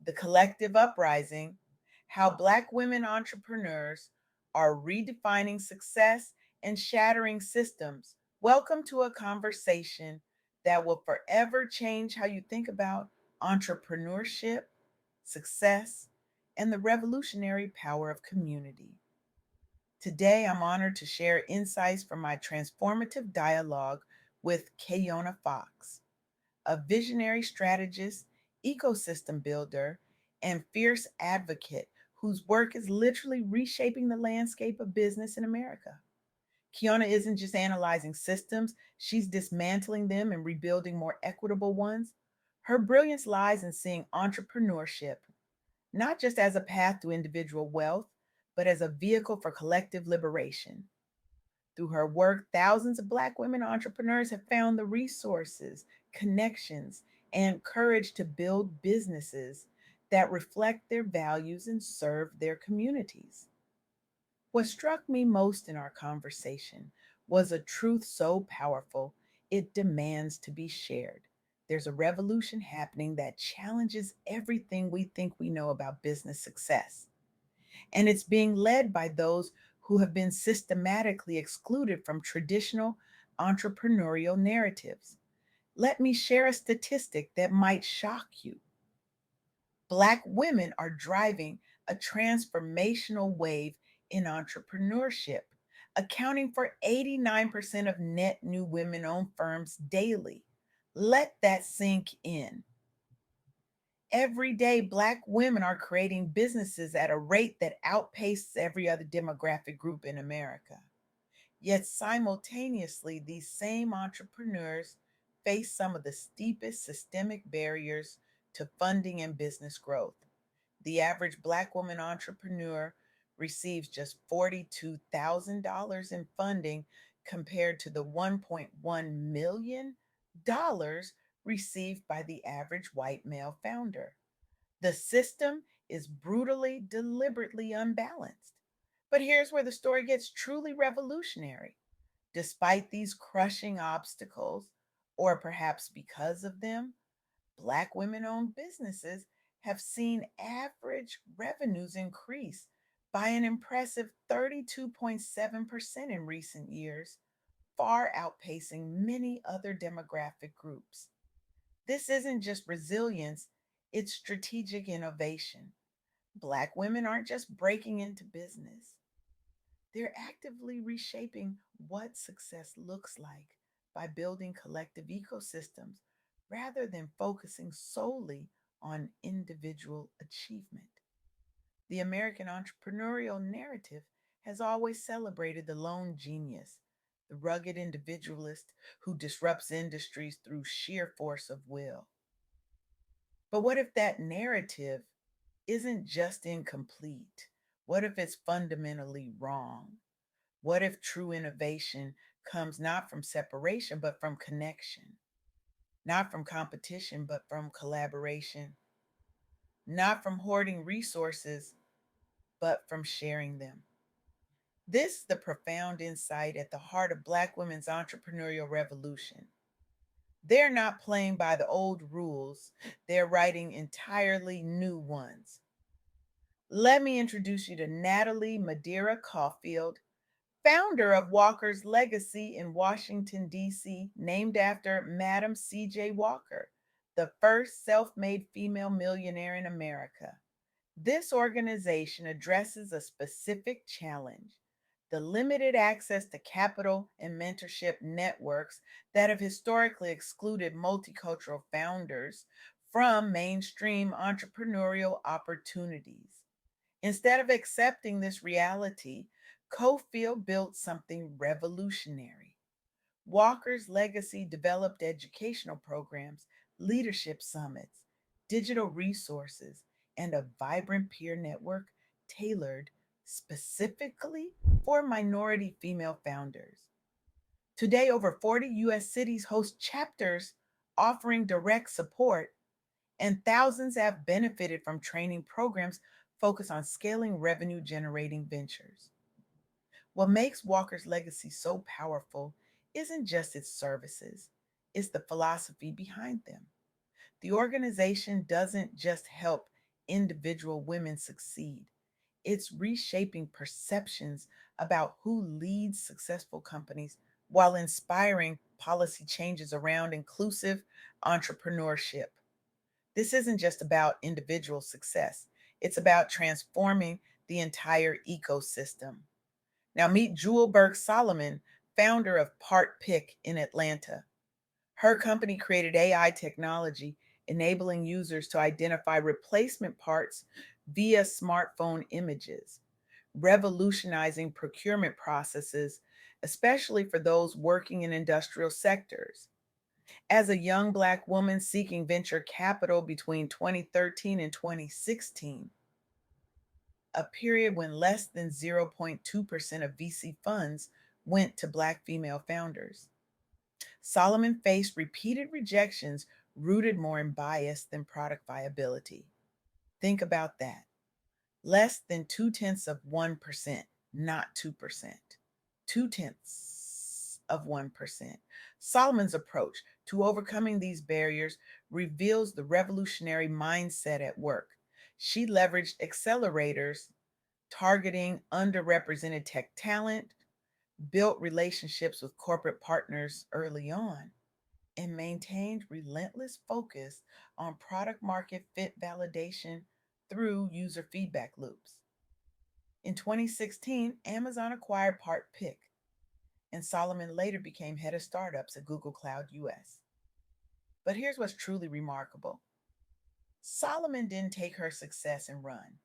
The collective uprising, how Black women entrepreneurs are redefining success and shattering systems. Welcome to a conversation that will forever change how you think about entrepreneurship, success, and the revolutionary power of community. Today, I'm honored to share insights from my transformative dialogue with Keyonna Fox, a visionary strategist, ecosystem builder, and fierce advocate whose work is literally reshaping the landscape of business in America. Keyonna isn't just analyzing systems, she's dismantling them and rebuilding more equitable ones. Her brilliance lies in seeing entrepreneurship not just as a path to individual wealth, but as a vehicle for collective liberation. Through her work, thousands of Black women entrepreneurs have found the resources, connections, and courage to build businesses that reflect their values and serve their communities. What struck me most in our conversation was a truth so powerful it demands to be shared. There's a revolution happening that challenges everything we think we know about business success, and it's being led by those who have been systematically excluded from traditional entrepreneurial narratives. Let me share a statistic that might shock you. Black women are driving a transformational wave in entrepreneurship, accounting for 89% of net new women owned firms daily. Let that sink in. Every day, Black women are creating businesses at a rate that outpaces every other demographic group in America. Yet simultaneously, these same entrepreneurs face some of the steepest systemic barriers to funding and business growth. The average Black woman entrepreneur receives just $42,000 in funding compared to the $1.1 million received by the average white male founder. The system is brutally, deliberately unbalanced. But here's where the story gets truly revolutionary. Despite these crushing obstacles, or perhaps because of them, Black women owned businesses have seen average revenues increase by an impressive 32.7% in recent years, far outpacing many other demographic groups. This isn't just resilience, it's strategic innovation. Black women aren't just breaking into business, they're actively reshaping what success looks like by building collective ecosystems rather than focusing solely on individual achievement. The American entrepreneurial narrative has always celebrated the lone genius, the rugged individualist who disrupts industries through sheer force of will. But what if that narrative isn't just incomplete? What if it's fundamentally wrong? What if true innovation comes not from separation, but from connection? Not from competition, but from collaboration? Not from hoarding resources, but from sharing them? This is the profound insight at the heart of Black women's entrepreneurial revolution. They're not playing by the old rules, they're writing entirely new ones. Let me introduce you to Natalie Madeira Caulfield, founder of Walker's Legacy in Washington, D.C., named after Madam C.J. Walker, the first self made female millionaire in America. This organization addresses a specific challenge: the limited access to capital and mentorship networks that have historically excluded multicultural founders from mainstream entrepreneurial opportunities. Instead of accepting this reality, Cofield built something revolutionary. Walker's Legacy developed educational programs, leadership summits, digital resources, and a vibrant peer network tailored specifically for minority female founders. Today, over 40 US cities host chapters offering direct support, and thousands have benefited from training programs focused on scaling revenue generating ventures. What makes Walker's Legacy so powerful isn't just its services, it's the philosophy behind them. The organization doesn't just help individual women succeed. It's reshaping perceptions about who leads successful companies while inspiring policy changes around inclusive entrepreneurship. This isn't just about individual success, it's about transforming the entire ecosystem. Now, meet Jewel Burke Solomon, founder of Part Pick in Atlanta. Her company created AI technology, enabling users to identify replacement parts via smartphone images, revolutionizing procurement processes, especially for those working in industrial sectors. As a young Black woman seeking venture capital between 2013 and 2016, a period when less than 0.2% of VC funds went to Black female founders, Solomon faced repeated rejections rooted more in bias than product viability. Think about that. Less than 0.2%, not 2%. 0.2%. Solomon's approach to overcoming these barriers reveals the revolutionary mindset at work. She leveraged accelerators targeting underrepresented tech talent, built relationships with corporate partners early on, and maintained relentless focus on product market fit validation through user feedback loops. In 2016, Amazon acquired Part Pick, and Solomon later became head of startups at Google Cloud US. But here's what's truly remarkable: Solomon didn't take her success and run.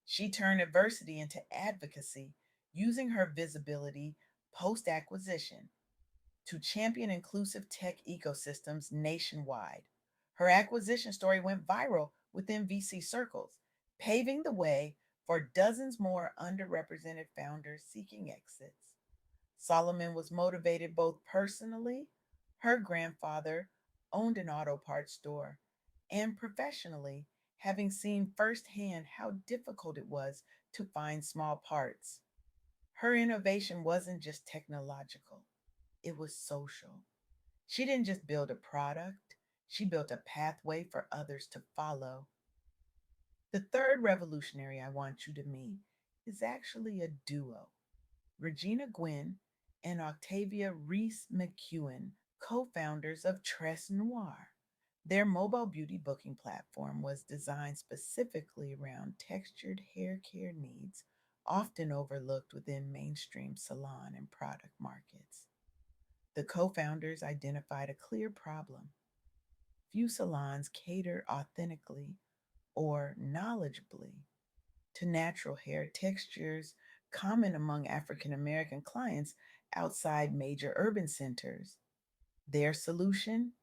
She turned adversity into advocacy, using her visibility post acquisition to champion inclusive tech ecosystems nationwide. Her acquisition story went viral within VC circles, paving the way for dozens more underrepresented founders seeking exits. Solomon was motivated both personally — her grandfather owned an auto parts store — and professionally, having seen firsthand how difficult it was to find small parts. Her innovation wasn't just technological, it was social. She didn't just build a product, she built a pathway for others to follow. The third revolutionary I want you to meet is actually a duo: Regina Gwynn and Octavia Reese McEwen, co founders of Tres Noir. Their mobile beauty booking platform was designed specifically around textured hair care needs, often overlooked within mainstream salon and product markets. The co founders identified a clear problem: few salons cater authentically or knowledgeably to natural hair textures common among African American clients outside major urban centers. Their solution: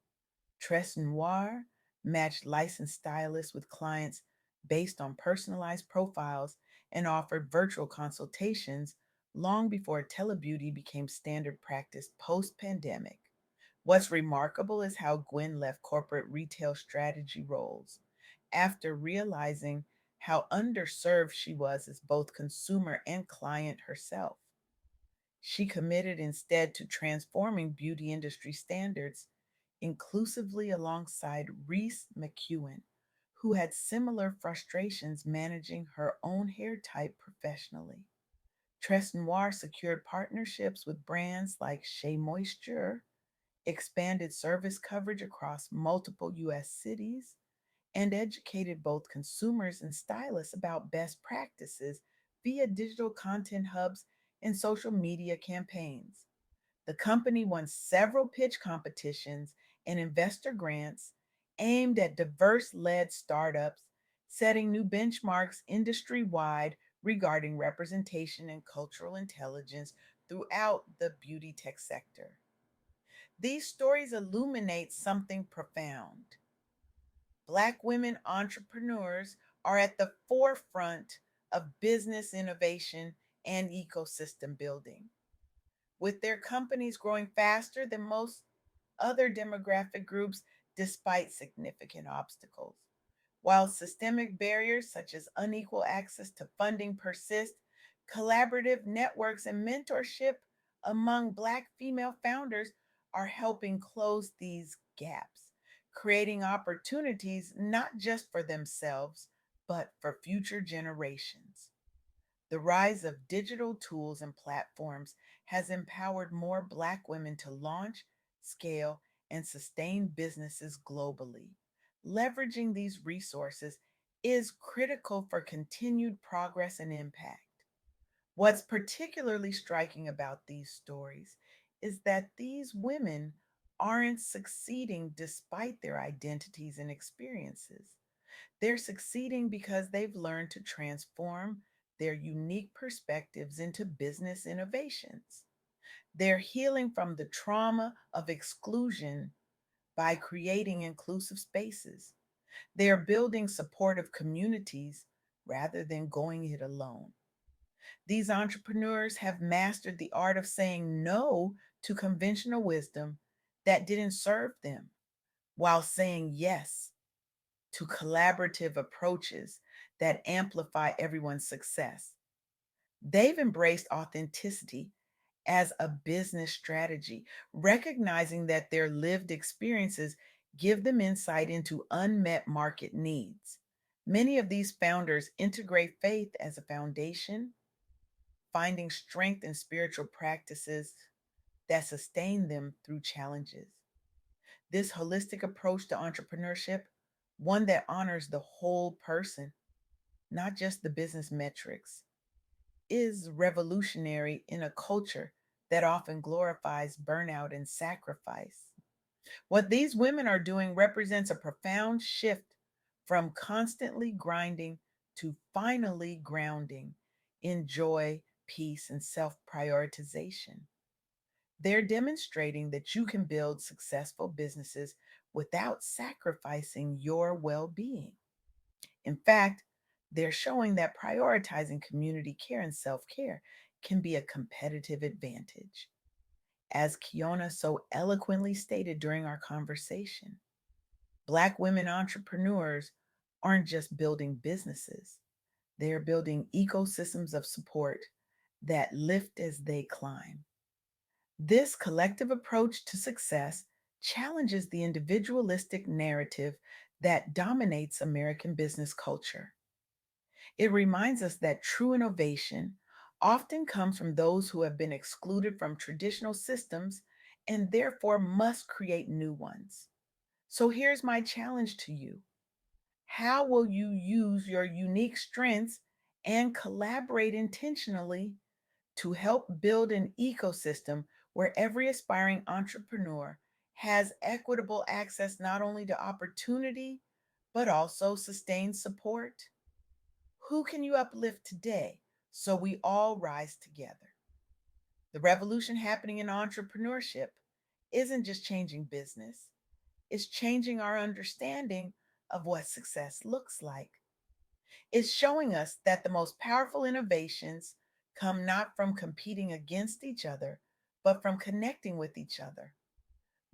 Tres Noir matched licensed stylists with clients based on personalized profiles and offered virtual consultations long before telebeauty became standard practice post pandemic. What's remarkable is how Gwen left corporate retail strategy roles after realizing how underserved she was as both consumer and client herself. She committed instead to transforming beauty industry standards inclusively alongside Reese McEwen, who had similar frustrations managing her own hair type professionally. Tres Noir secured partnerships with brands like Shea Moisture, expanded service coverage across multiple US cities, and educated both consumers and stylists about best practices via digital content hubs and social media campaigns. The company won several pitch competitions and investor grants aimed at diverse led startups, setting new benchmarks industry wide regarding representation and cultural intelligence throughout the beauty tech sector. These stories illuminate something profound. Black women entrepreneurs are at the forefront of business innovation and ecosystem building, with their companies growing faster than most other demographic groups despite significant obstacles. While systemic barriers such as unequal access to funding persist, collaborative networks and mentorship among Black female founders are helping close these gaps, creating opportunities not just for themselves, but for future generations. The rise of digital tools and platforms has empowered more Black women to launch, scale, and sustain businesses globally. Leveraging these resources is critical for continued progress and impact. What's particularly striking about these stories is that these women aren't succeeding despite their identities and experiences. They're succeeding because they've learned to transform their unique perspectives into business innovations. They're healing from the trauma of exclusion by creating inclusive spaces. They're building supportive communities rather than going it alone. These entrepreneurs have mastered the art of saying no to conventional wisdom that didn't serve them while saying yes to collaborative approaches that amplify everyone's success. They've embraced authenticity as a business strategy, recognizing that their lived experiences give them insight into unmet market needs. Many of these founders integrate faith as a foundation, finding strength in spiritual practices that sustain them through challenges. This holistic approach to entrepreneurship, one that honors the whole person, not just the business metrics, is revolutionary in a culture that often glorifies burnout and sacrifice. What these women are doing represents a profound shift from constantly grinding to finally grounding in joy, peace, and self prioritization. They're demonstrating that you can build successful businesses without sacrificing your well being. In fact, they're showing that prioritizing community care and self care can be a competitive advantage. As Keyonna so eloquently stated during our conversation, Black women entrepreneurs aren't just building businesses, they are building ecosystems of support that lift as they climb. This collective approach to success challenges the individualistic narrative that dominates American business culture. It reminds us that true innovation often comes from those who have been excluded from traditional systems and therefore must create new ones. So here's my challenge to you: how will you use your unique strengths and collaborate intentionally to help build an ecosystem where every aspiring entrepreneur has equitable access not only to opportunity, but also sustained support? Who can you uplift today so we all rise together? The revolution happening in entrepreneurship isn't just changing business, it's changing our understanding of what success looks like. It's showing us that the most powerful innovations come not from competing against each other, but from connecting with each other.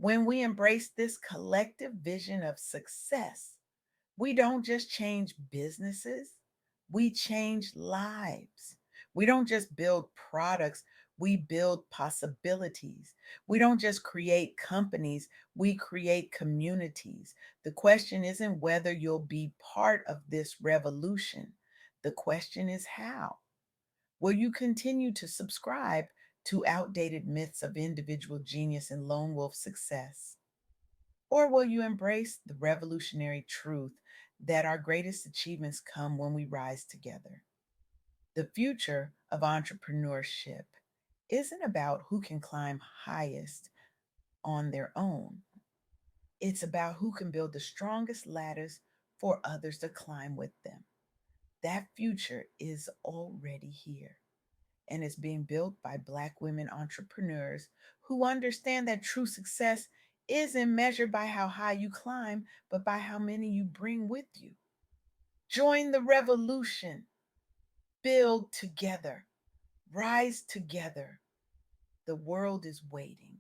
When we embrace this collective vision of success, we don't just change businesses, we change lives. We don't just build products, we build possibilities. We don't just create companies, we create communities. The question isn't whether you'll be part of this revolution. The question is how. Will you continue to subscribe to outdated myths of individual genius and lone wolf success? Or will you embrace the revolutionary truth that our greatest achievements come when we rise together? The future of entrepreneurship isn't about who can climb highest on their own, it's about who can build the strongest ladders for others to climb with them. That future is already here and is being built by Black women entrepreneurs who understand that true success isn't measured by how high you climb, but by how many you bring with you. Join the revolution, build together, rise together. The world is waiting.